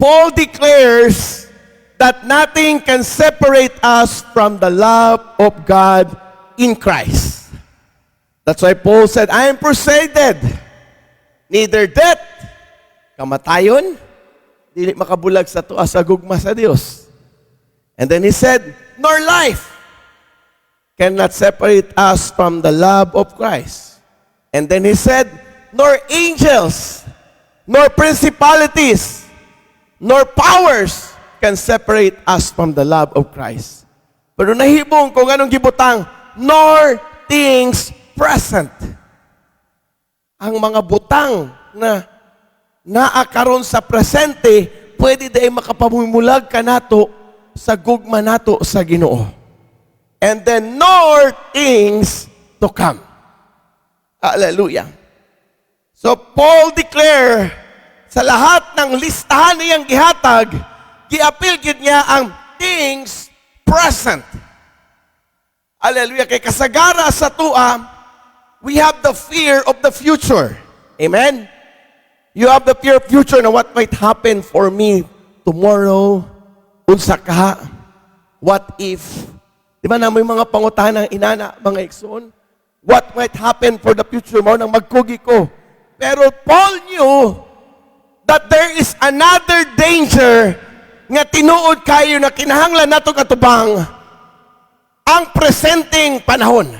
Paul declares that nothing can separate us from the love of God in Christ. That's why Paul said, I am persuaded, neither death, kamatayon, dili makabulag sa tuwa sa gugma sa Dios. And then he said, nor life cannot separate us from the love of Christ. And then he said, nor angels, nor principalities, nor powers can separate us from the love of Christ. Pero nahibong kung anong gibutang, nor things present. Ang mga butang na naakaron sa presente, pwede dahil makapamumulag ka nato sa gugma nato sa Ginoo. And then, nor things to come. Hallelujah. So, Paul declare, sa lahat ng listahan niyang gihatag, giapil gid niya ang things present. Hallelujah. Kay kasagara sa tua, we have the fear of the future. Amen? You have the fear of future na what might happen for me tomorrow, unsa ka, what if. Di ba na may mga pangutanang inana, mga ikson? What might happen for the future mo nang magkugi ko? Pero Paul knew that there is another danger nga tinuod kayo na kinahanglan nato katubang ang presenting panahon.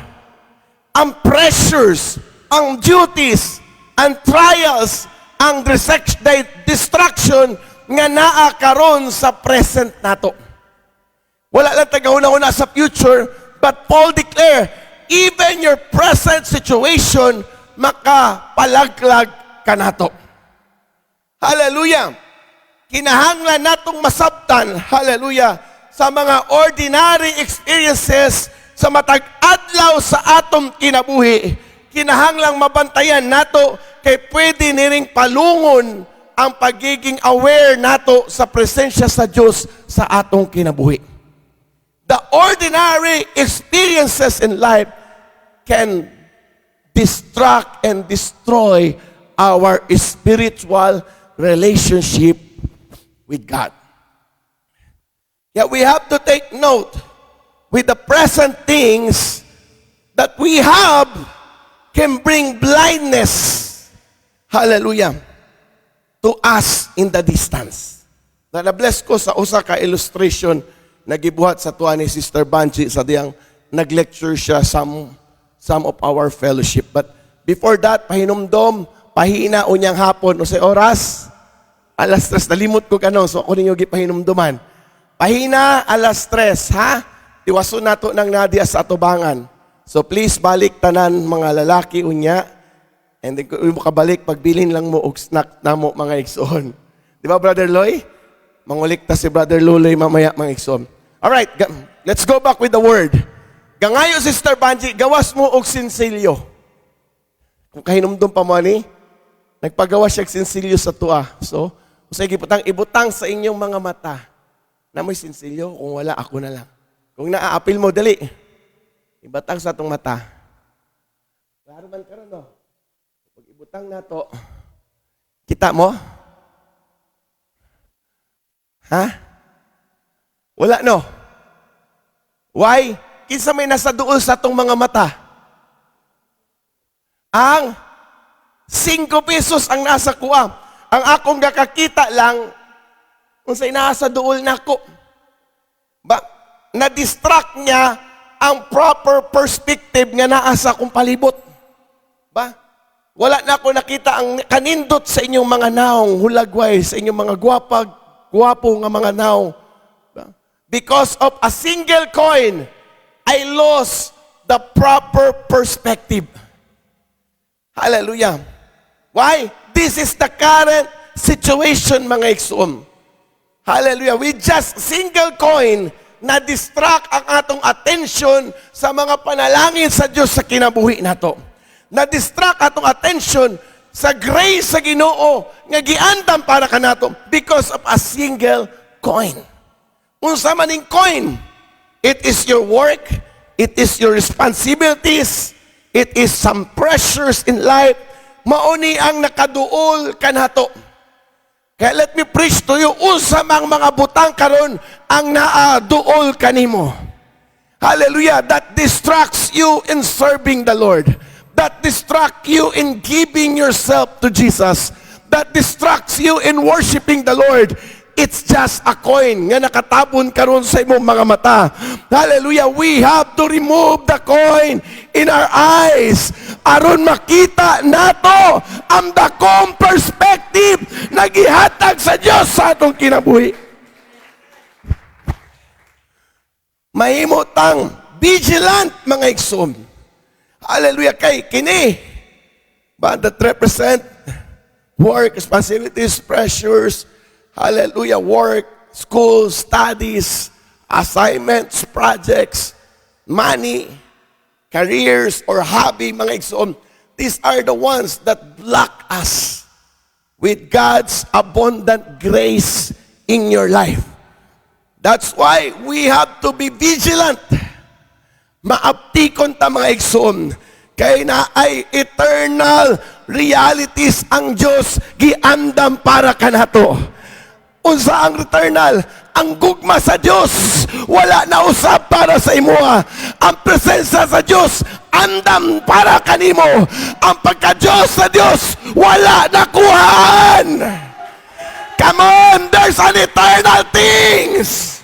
Ang pressures, ang duties, ang trials, ang distraction nga naa karon sa present nato. Wala lang tagahuna-huna sa future, but Paul declare, even your present situation, makapalaglag ka nato. Hallelujah! Kinahanglan natong masabtan, hallelujah, sa mga ordinary experiences sa matag adlaw sa atong kinabuhi. Kinahanglang mabantayan nato kay pwede niring palungon ang pagiging aware nato sa presensya sa Diyos sa atong kinabuhi. The ordinary experiences in life can distract and destroy our spiritual relationship with God. Yet we have to take note with the present things that we have can bring blindness, hallelujah, to us in the distance. Na-bless ko sa usa ka illustration na gibuhat sa tuwa ni Sister Banji sa diyang nag-lecture siya some of our fellowship. But before that, pahinumdom, pahina unyang hapon, o sa oras, alas 3, nalimot ko kanong, so ako ninyo gipahinumduman. Pahina, alas 3, ha? Tiwaso na to ng Nadia sa atubangan. So please, balik tanan mga lalaki unya, and then kung mo kabalik, pagbilin lang mo og snack na mo mga igsoon. Di ba, Brother Loy? Mangulikta si Brother Luloy mamaya mga igsoon. Alright, let's go back with the word. Gangayo, Sister Banji, gawas mo og sinsilyo. Kung kahinumdum pa mo ni, nagpagawa siya sinsilyo sa tua. So, sige, ibutang sa inyong mga mata na may sinsilyo. Kung wala, ako na lang. Kung naaapil mo, dali. Ibatang sa itong mata. Klaro man karon, no? Pag ibutang na to, kita mo? Ha? Wala, no? Why? Kinsa may nasa duol sa itong mga mata? Ang 5 pesos ang nasa kuha. Ang akong gakakita lang, kung sa'y nasa duol na ko. Na-distract niya ang proper perspective nga naasa kong palibot. Wala na ako nakita ang kanindot sa inyong mga naong hulagway, sa inyong mga gwapo nga mga naong. Because of a single coin, I lost the proper perspective. Hallelujah. Why? This is the current situation, mga igsoon. Hallelujah. With just single coin, na-distract ang atong attention sa mga panalangin sa Diyos sa kinabuhi nato. Na-distract atong attention sa grace sa Ginoo nga giandam para kanato because of a single coin. Unsa maning coin? It is your work, it is your responsibilities, it is some pressures in life. Mauni ang nakaduol kanato. Kaya let me preach to you, unsa mang mga butang karon ang naaduol kanimo. Hallelujah, that distracts you in serving the Lord. That distracts you in giving yourself to Jesus. That distracts you in worshiping the Lord. It's just a coin nga nakatabon karon sa imong mga mata. Hallelujah, we have to remove the coin in our eyes aron makita nato ang dakong perspective na gihatag sa Dios sa atong kinabuhi. Mahimo tang vigilant mga igsoon. Hallelujah, kay kini but that represent work, responsibilities, pressures, hallelujah, work, school, studies, assignments, projects, money, careers, or hobby, mga igsoon. These are the ones that block us with God's abundant grace in your life. That's why we have to be vigilant. Maaptikon ta mga igsoon. Kay na ay eternal realities ang Diyos giandam para kanato. Unsa ang eternal? Ang gugma sa Diyos wala na usab para sa imuha. Ang presensya sa Diyos andam para kanimo. Ang pagka-Diyos sa Diyos wala na kuhaan. Come on, there's an eternal things.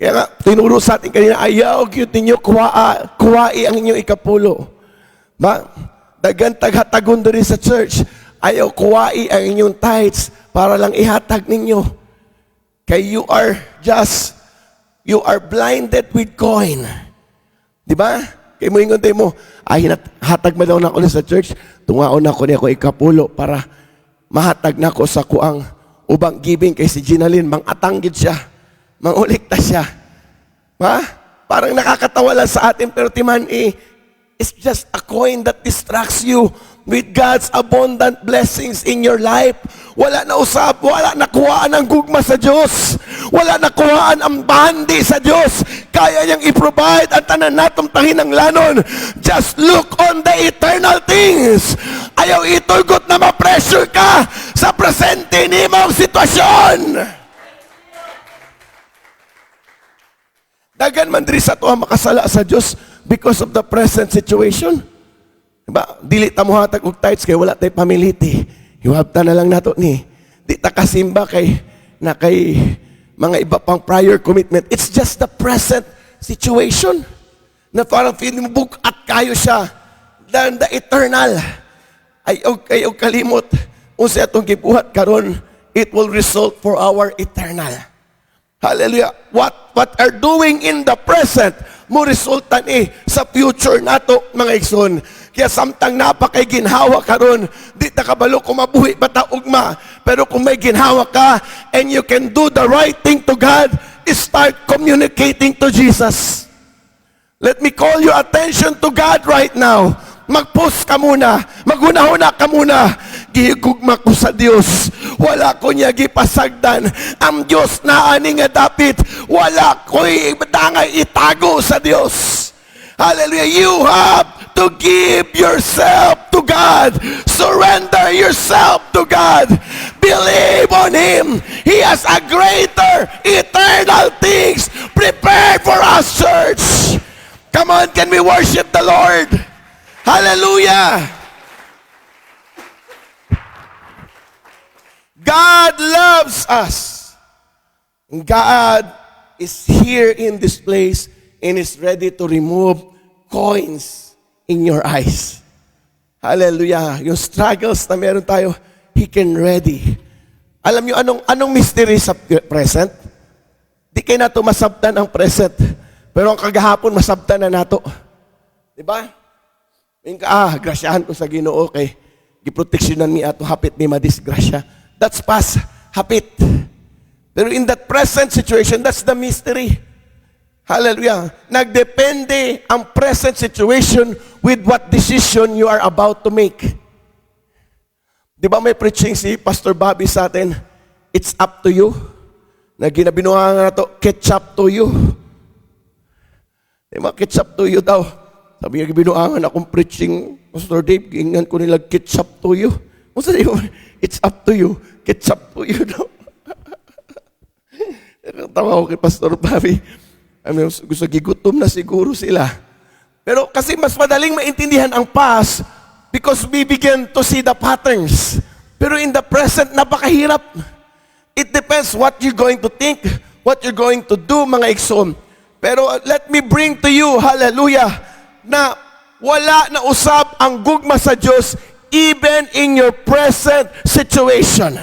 Kaya nga, tinuro sa atin kanina, ayaw gyud ninyo kuwai ang inyong ikapulo. Ba? Dagan taghatagon diri sa church. Ayaw kuwai ang inyong tithes para lang ihatag ninyo. Kay you are blinded with coin. Di ba? Kay mo ingon mo, ay hatag mo daw na ako sa church, tungaon ako niya ako ikapulo para mahatag na ako sa kuang ubang giving kay si Ginalyn, mangatanggid siya. Mangulikta siya. Ha? Parang nakakatawa lang sa atin, pero timan it's just a coin that distracts you with God's abundant blessings in your life. Wala na usap, wala na kuhaan ang gugma sa Diyos. Wala na kuhaan ang bandi sa Diyos. Kaya niyang i-provide ang tanan natong tahinanglanon. Just look on the eternal things. Ayaw itugot na ma-pressure ka sa presente ni mong sitwasyon. Dagan man diri sa tuwa makasala sa Diyos because of the present situation. Diba? Dili ta mo hatag og tithes kay wala tay pamiliti. Hiwabta na lang nato ni. Di ta kasimba kay mga iba pang prior commitment. It's just the present situation. Na parang feeling mo bukat kayo siya than the eternal. Ay og kalimot unsa atong gibuhat karon, it will result for our eternal. Hallelujah. What are doing in the present mo resultan sa future nato mga igsoon. Kaya samtang napakay ginhawa karon, di ta kabalo kung mabuhi bata ugma. Pero kung may ginhawa ka and you can do the right thing to God, start communicating to Jesus. Let me call your attention to God right now. Mag-post ka muna. Maghuna-huna ka muna. Gihigugma ko sa Dios. Wala ko niya gipasagdan. Ang Dios na ani nga dapit. Wala ko'y dangay itago sa Dios. Hallelujah. You have to give yourself to God. Surrender yourself to God. Believe on Him. He has a greater eternal things prepared for us, church. Come on, can we worship the Lord? Hallelujah! God loves us. God is here in this place and is ready to remove coins in your eyes. Hallelujah! Yung struggles na meron tayo, He can ready. Alam niyo anong mystery sa present? Di kayo nato masabtan ang present. Pero ang kagahapon masabtan na nato. Diba? Grasyahan ko sa Ginoo kay giproteksyonan mi ato hapit mi madisgrasya. That's past hapit. Pero in that present situation, that's the mystery. Hallelujah. Nagdepende ang present situation with what decision you are about to make. Di ba may preaching si Pastor Bobby sa atin? It's up to you. Na ginabinuha nga na to, catch up to you. Di ba, catch up to you daw. Sabi niya, binuangan akong preaching, Pastor Dave, gingan ko nila, it's up to you. It's up to you. It's up to you daw. Tawa ko kay Pastor Bobby. Gusto gigutom na siguro sila. Pero kasi mas madaling maintindihan ang past because we begin to see the patterns. Pero in the present, napakahirap. It depends what you're going to think, what you're going to do, mga ikson. Pero let me bring to you, hallelujah, na wala na usab ang gugma sa Diyos even in your present situation.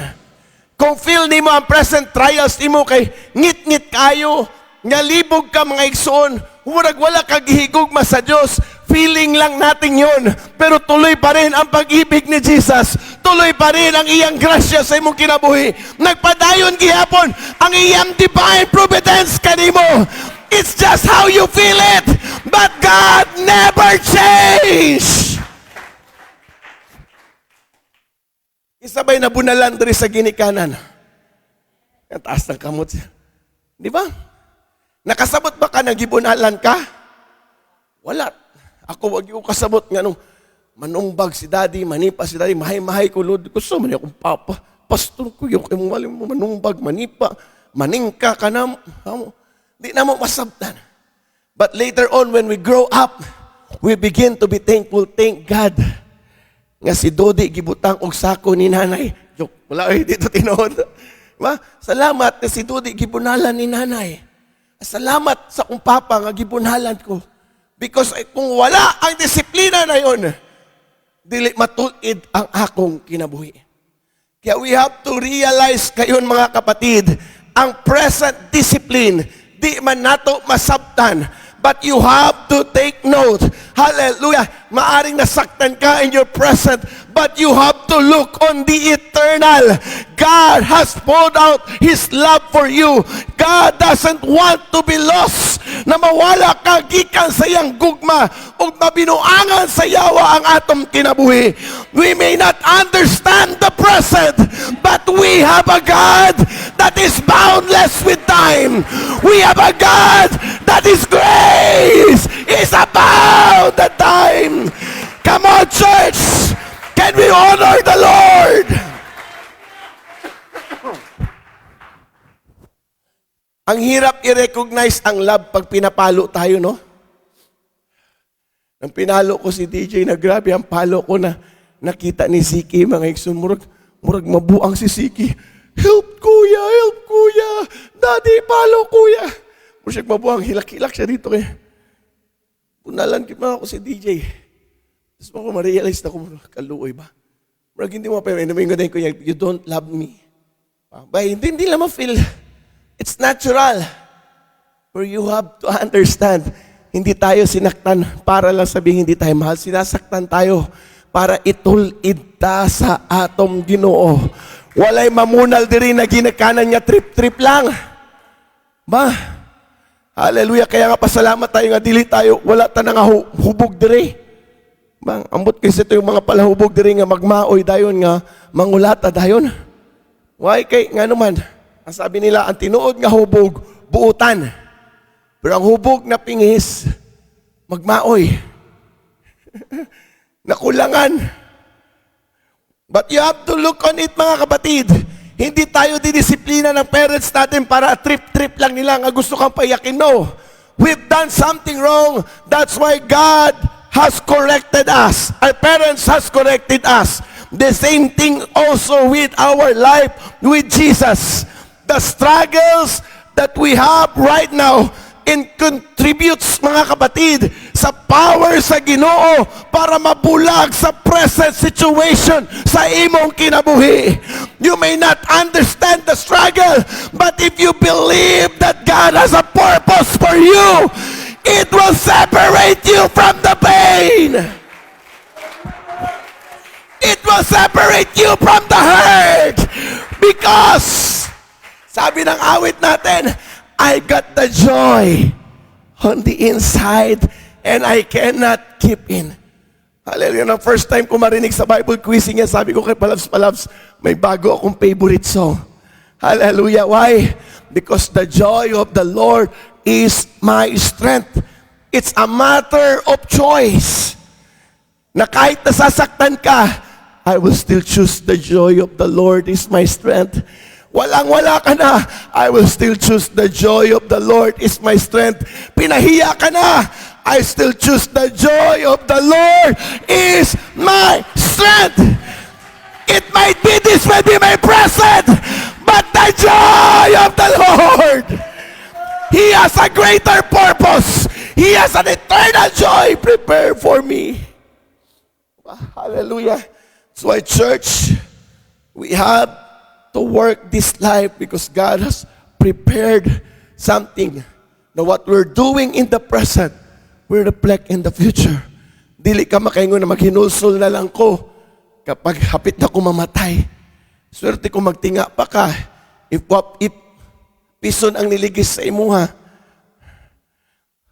Kung feel nimo ang present trials nimo kay ngit-ngit kayo, nga libog ka mga igsoon, murag wala kag gihigugma sa Dios, feeling lang natin yon. Pero tuloy pa rin ang pag-ibig ni Jesus. Tuloy pa rin ang iyang grasya sa imong kinabuhi. Nagpadayon gihapon ang iyang divine providence kanimo. It's just how you feel it. But God never change. Isabay na bunalan diri sa ginikanan. Ang taas ng kamot. Di ba? Nakasabot ba ka na gibunalan ka? Wala. Ako wag yung kasabot nga nung manungbag si daddy, manipa si daddy, mahay-mahay ko, Lord. Gusto man akong papa. Pastor ko yung malim mo manungbag, manipa, maningka ka na. Di na mo masabtan. But later on, when we grow up, we begin to be thankful. Thank God. Nga si Dodi, gibutang og sako ni nanay. Joke, wala dito tinood. Salamat na si Dodi, gibunalan ni nanay. Salamat sa kong papa nga gibunalan ko. Because kung wala ang disiplina na yon, dili matulid ang akong kinabuhi. Kaya we have to realize kayon mga kapatid, ang present discipline, di man nato masabtan, but you have to take note. Hallelujah. Maaring nasaktan ka in your present, but you have to look on the eternal. God has poured out His love for you. God doesn't want to be lost. Na mawala ka gikan sa iyang gugma o mabinuangan sa yawa ang atong kinabuhi. We may not understand the present, but we have a God that is boundless with time. We have a God that is grace is about the time. Come on, church! Can we honor the Lord? Ang hirap i-recognize ang love pag pinapalo tayo, no? Nang pinalo ko si DJ, na grabe ang palo ko na nakita ni Siki, mga ikson, murag mabuang si Siki. Help, kuya, daddy, palo, kuya. Murag mabuang, hilak-hilak siya dito kaya. Punalan kita ako si DJ. Tapos ako ma-realize na ko, kaluoy ba? Murag hindi mo pa, namingaday ko niya, you don't love me. Ba, hindi lang ma-feel. It's natural. But you have to understand, hindi tayo sinaktan para lang sabihin hindi tayo mahal. Sinasaktan tayo para itulid ta sa atong Ginoo. Walay mamunal diri na ginakanan niya trip-trip lang. Ba? Hallelujah. Kaya nga pasalamat tayo nga dili tayo, wala ta nga hubog diri. Bang, ambot kasi ito yung mga palahubog diri nga magmaoy dayon nga mangulata dayon. Why kay nga naman? Ang sabi nila, ang tinuod nga hubog, buutan. Pero ang hubog na pingis, magmaoy. Nakulangan. But you have to look on it, mga kapatid. Hindi tayo didisiplina ng parents natin para trip-trip lang nila nga gusto kang paiyakin. No. We've done something wrong. That's why God has corrected us. Our parents has corrected us. The same thing also with our life with Jesus. The struggles that we have right now and contributes, mga kapatid, sa power sa Ginoo para mabulag sa present situation sa imong kinabuhi. You may not understand the struggle, but if you believe that God has a purpose for you, it will separate you from the pain. It will separate you from the hurt. Because sabi ng awit natin, I got the joy on the inside and I cannot keep in. Hallelujah. Na first time ko marinig sa Bible quizzing yan, sabi ko kay Palabs, may bago akong favorite song. Hallelujah. Why? Because the joy of the Lord is my strength. It's a matter of choice. Na kahit nasasaktan ka, I will still choose the joy of the Lord is my strength. Walang-wala ka na, I will still choose the joy of the Lord is my strength. Pinahiya ka na, I still choose the joy of the Lord is my strength. It might be this may be my present, but the joy of the Lord, He has a greater purpose. He has an eternal joy prepared for me. Hallelujah. So at church, we have to work this life because God has prepared something. Now what we're doing in the present, we reflect in the future. Dili ka makaingon na maghinulsol na lang ko kapag hapit na ko mamatay. Swerte ko magtinga pa ka. If pison ang niligis sa imuha.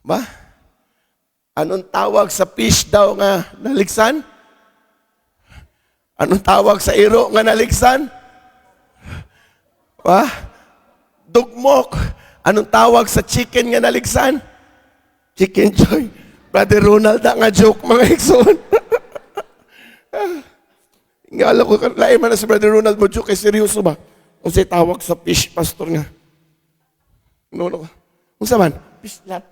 Ba? Anong tawag sa fish daw nga naligsan? Anong tawag sa iro nga naligsan? Ba? Dugmok. Anong tawag sa chicken nga naligsan? Chicken joy. Brother Ronald nga joke mga ikson. Ingala ko, lain man na si Brother Ronald mo joke, kay seryoso ba? Kung sa'y tawag sa fish, pastor nga. No. Kung saan man? Fish lot.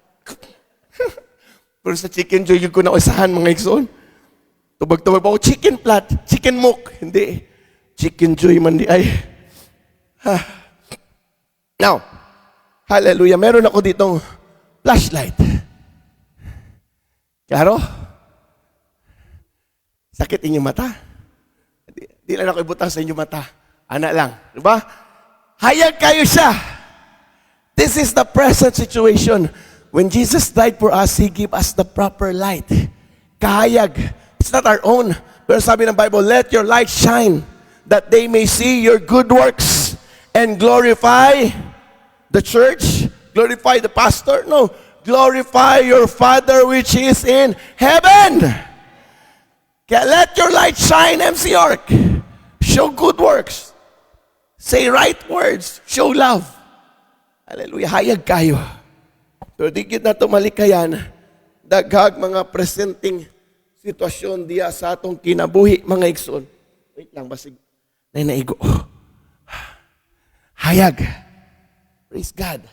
Pero sa chicken joy, yung ko na usahan mga ikson. Tubag-tubag pa ako, chicken plat, chicken mook. Hindi. Chicken joy man di ay. Now, hallelujah, meron ako ditong flashlight. Klaro? Sakit inyong mata? Di lang ako ibutang sa inyong mata. Anak lang. Diba? Hayag kayo siya. This is the present situation. When Jesus died for us, He gave us the proper light. Kahayag. It's not our own. Pero sabi ng Bible, let your light shine that they may see your good works and glorify the church, glorify the pastor. No, glorify your Father which is in heaven. Kaya let your light shine, MC York. Show good works. Say right words. Show love. Hallelujah. Hayag kayo. So, digit na tumalikayan, daghag mga presenting sitwasyon diya sa atong kinabuhi, mga igsoon. Wait lang, basig. Naigo. Hayag. Praise God.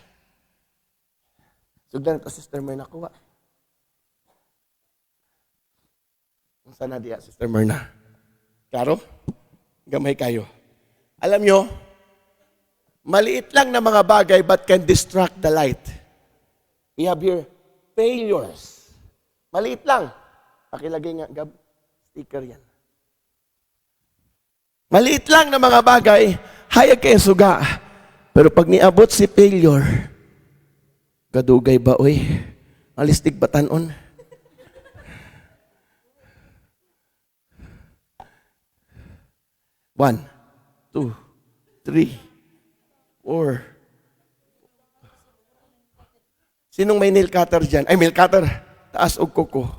Sugdan ito, Sister Myrna, kuha. Saan na diya, Sister Myrna? Klaro? Gamay kayo. Alam nyo, maliit lang na mga bagay but can distract the light. We have here failures. Maliit lang. Pakilagay nga, Gab, sticker yan. Maliit lang na mga bagay, hayag kayo suga. Pero pag niabot si failure, kadugay ba, oy? Alistig batanon. One, two, three, four. Sinong may nail cutter dyan? Ay, nail cutter. Taas og kuko.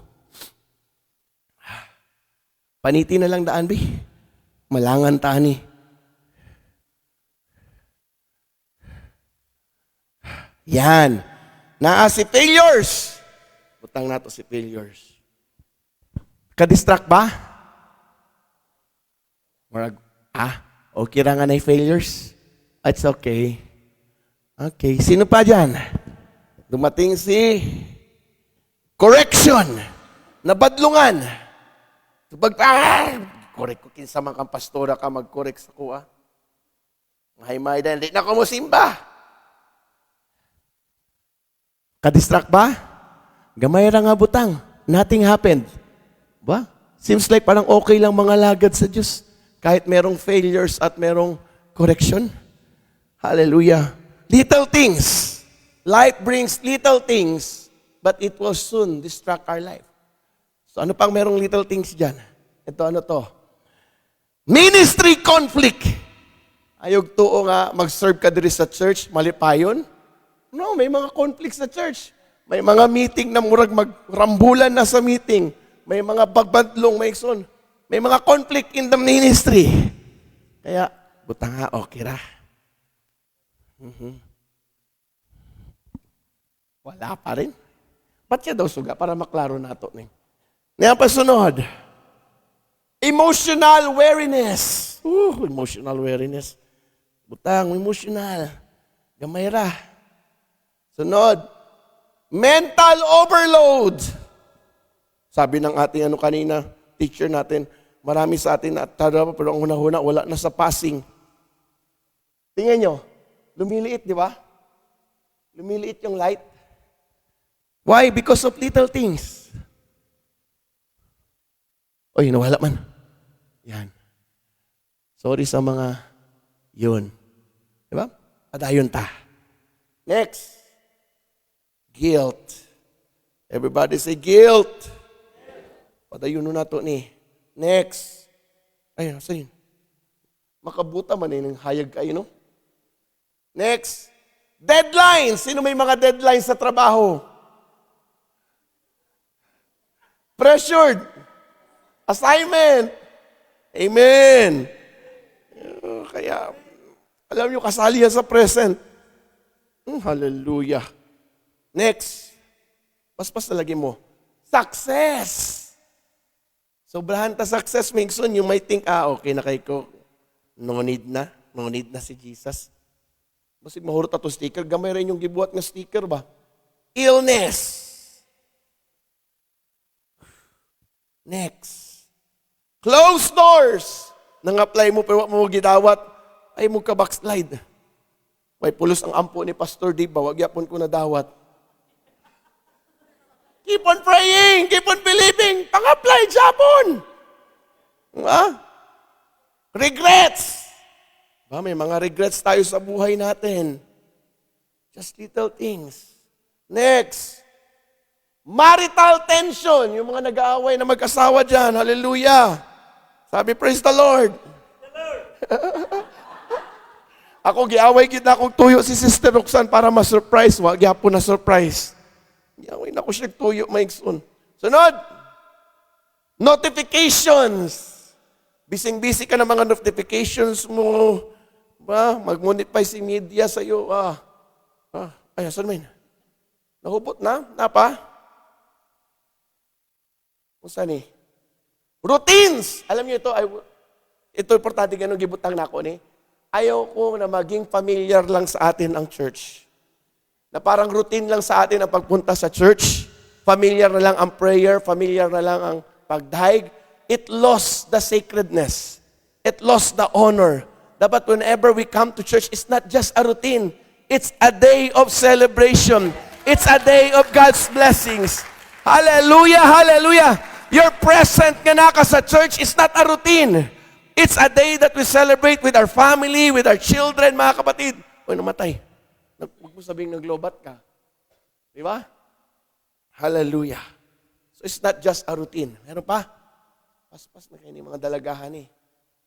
Paniti na lang daan, bi. Malangan tani. Yan. Naa si failures. Butang nato si failures. Ka-distract ba? Marag, okay ra nga na failures? It's okay. Okay. Sino pa dyan? Dumating si correction. Nabadlungan. Pag, correct ko kinsa man kang pastora ka mag-correct sa kuha. Mahay-mahay dahil, di na ko mo simba. Ka-distract ba? Gamay ra nga butang. Nothing happened. Ba? Seems like parang okay lang mga lagad sa Diyos. Kahit merong failures at merong correction. Hallelujah. Little things. Life brings little things, but it will soon distract our life. So ano pang merong little things dyan? Ito, ano to? Ministry conflict. Ayog tuo nga mag-serve ka diri sa church, mali pa yun? No, may mga conflicts sa church. May mga meeting na murag magrambulan na sa meeting. May mga bagbadlong, may son. May mga conflict in the ministry. Kaya, butang nga, okay ra. Wala pa rin. Patya daw suga para maklaro nato ni. Ngayon pasunod. Emotional weariness. Emotional weariness. Butang, emotional. Gamay ra. Sunod. Mental overload. Sabi ng ating kanina, teacher natin, marami sa atin na tara pero ang una-una wala na sa passing. Tingnan nyo, lumiliit, di ba? Lumiliit yung light. Why? Because of little things. Oy, nawala man. Yan. Sorry sa mga yun. Di ba? Padayon ta. Next. Guilt. Everybody say guilt. Padayon na to ni. Next. Ayun, nasa yun. Makabuta man yung hayag kayo, no? Next. Deadlines. Sino may mga deadlines sa trabaho? Pressured. Assignment. Amen. Kaya, alam nyo, kasali yan sa present. Hallelujah. Next. Paspas na lagi mo. Success. Sobrahan ta success, Mingson, you might think, okay na kay ko. No need na. No need na si Jesus. Basig mahurot ato sticker. Gamay rin yung gibuhat nga sticker ba? Illness. Next. Closed doors. Nang apply mo, pero mo gidawat, ay mo ka backslide. May pulos ang ampo ni Pastor Dave, wag yapon ko na dawat. Keep on praying, keep on believing, pang-apply, Japon. Regrets. May mga regrets tayo sa buhay natin. Just little things. Next. Marital tension. Yung mga nag-aaway na mag-asawa dyan. Hallelujah. Sabi, praise the Lord. Ako, giaway kita akong tuyo si Sister Roxanne para ma-surprise. Wag yapon na surprise. Giaway na ko siya tuyo, maigsoon. Sunod. Notifications. Bising-busy ka ng mga notifications mo. Mag-monetize si media sa'yo. Ay, asan mo yun? Nahubot na? Napa? Kung saan eh? Routines! Alam niyo ito importante ganun gibutang na ako ni. Ayaw ko na maging familiar lang sa atin ang church. Na parang routine lang sa atin ang pagpunta sa church. Familiar na lang ang prayer, familiar na lang ang pagdaig. It lost the sacredness. It lost the honor. Dapat whenever we come to church, it's not just a routine. It's a day of celebration. It's a day of God's blessings. Hallelujah, hallelujah. Your present nga naka sa church is not a routine. It's a day that we celebrate with our family, with our children, mga kapatid. Uy, namatay. Huwag mo sabing naglobat ka. Di ba? Hallelujah. So it's not just a routine. Meron pa? Paspas na kayo ni mga dalagahan eh.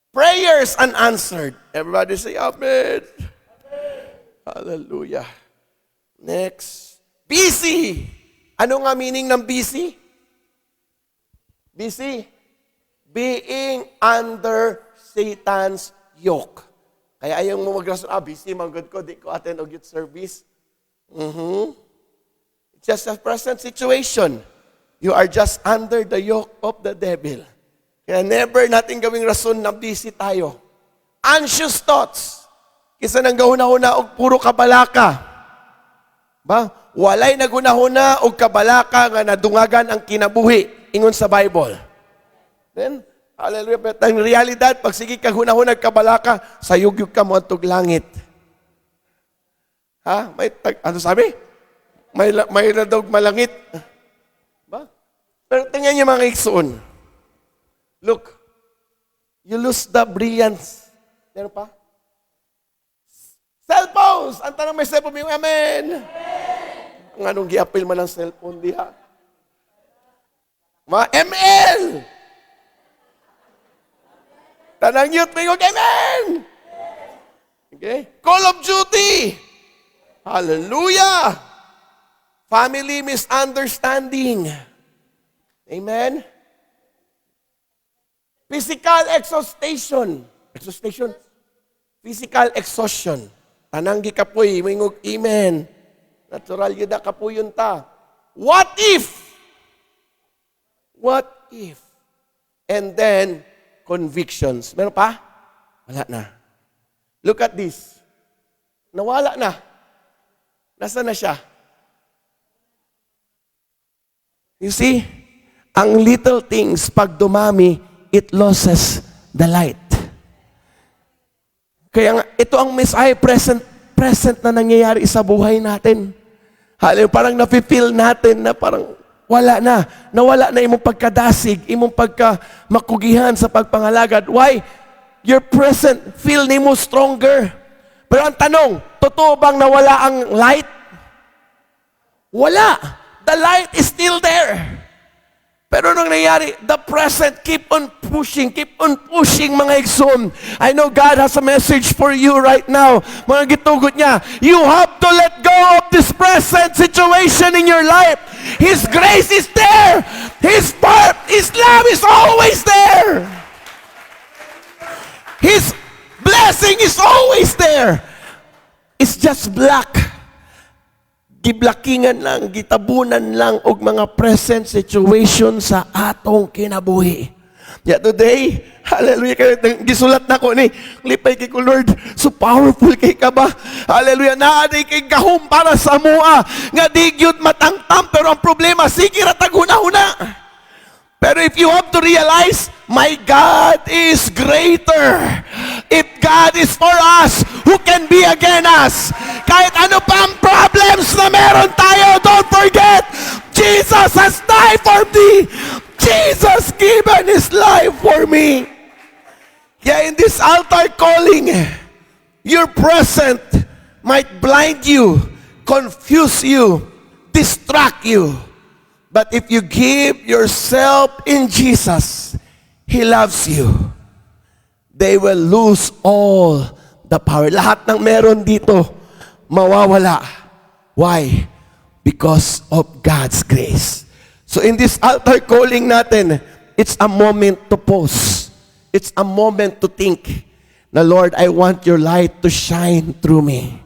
Prayers unanswered. Everybody say Amen. Amen. Hallelujah. Next. Busy. Ano nga meaning ng busy? Busy. Being under Satan's yoke. Kaya ayaw mo magrason, busy, manggod ko, di ko attend o youth service. It's just a present situation. You are just under the yoke of the devil. Kaya never natin gawing rason na busy tayo. Anxious thoughts. Kisa nang gahuna-huna og puro kabalaka. Ba? Walay nagunahuna og kabalaka nga nadungagan ang kinabuhi ingon sa Bible. Then, hallelujah, pero ang realidad, pag sige ka hunahunag kabalaka, sayugyug ka mo antog langit. Ha? Ano sabi? May radog malangit. Ba? Pero tingnan niyo mga iksoon. Look, you lose the brilliance. Meron pa? Cellphones! Ang tanong may cellphone yung amen. Ang anong giapil man ng cellphone diha. Mga ML! Tanang youth, may amen! Okay? Call of Duty! Hallelujah! Family misunderstanding. Amen? Physical exhaustion. Exhaustion? Physical exhaustion. Tanang gikapoy, mingog amen. Natural yun na kapuyon ta. What if? What if? And then, convictions. Meron pa? Wala na. Look at this. Nawala na. Nasaan na siya? You see? Ang little things, pag dumami, it loses the light. Kaya nga, ito ang Messiah present na nangyayari sa buhay natin. Haliw, parang nafe-feel natin na parang wala na. Nawala na imong pagkadasig, imong pagkamakugihan sa pagpangalagad. Why? Your present feel nimo stronger. Pero ang tanong, totoo bang nawala ang light? Wala. The light is still there. Pero nung nangyari, the present, keep on pushing, mga igsoon. I know God has a message for you right now. Mga gitugot niya, you have to let go of this present situation in your life. His grace is there. His love is always there. His blessing is always there. It's just black. Giblakingan lang, gitabunan lang og mga present situation sa atong kinabuhi. Yeah, today, hallelujah, kayo, gisulat na ko ni, lipay kay ko, Lord, so powerful kay ka ba? Hallelujah, naaday kay gahom para sa mua, nga digyud matangtam, pero ang problema, sige ratag huna-huna. Pero if you have to realize, my God is greater. If God is for us, who can be against us? Kahit ano pa ang problems na meron tayo, don't forget, Jesus has died for me. Jesus given His life for me. Yeah, in this altar calling, your present might blind you, confuse you, distract you. But if you give yourself in Jesus, He loves you. They will lose all the power. Lahat ng meron dito, mawawala. Why? Because of God's grace. So in this altar calling natin, it's a moment to pause. It's a moment to think, na Lord, I want your light to shine through me.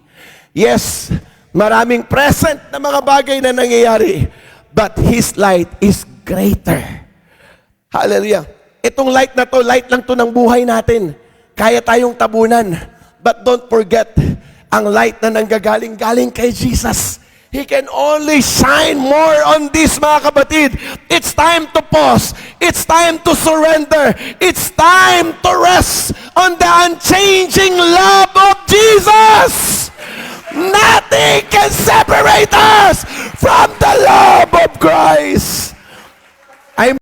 Yes, maraming present na mga bagay na nangyayari, but His light is greater. Hallelujah. Itong light na to, light lang to ng buhay natin. Kaya tayong tabunan. But don't forget, ang light na nanggagaling-galing kay Jesus. He can only shine more on this, mga kapatid. It's time to pause. It's time to surrender. It's time to rest on the unchanging love of Jesus. Nothing can separate us from the love of Christ.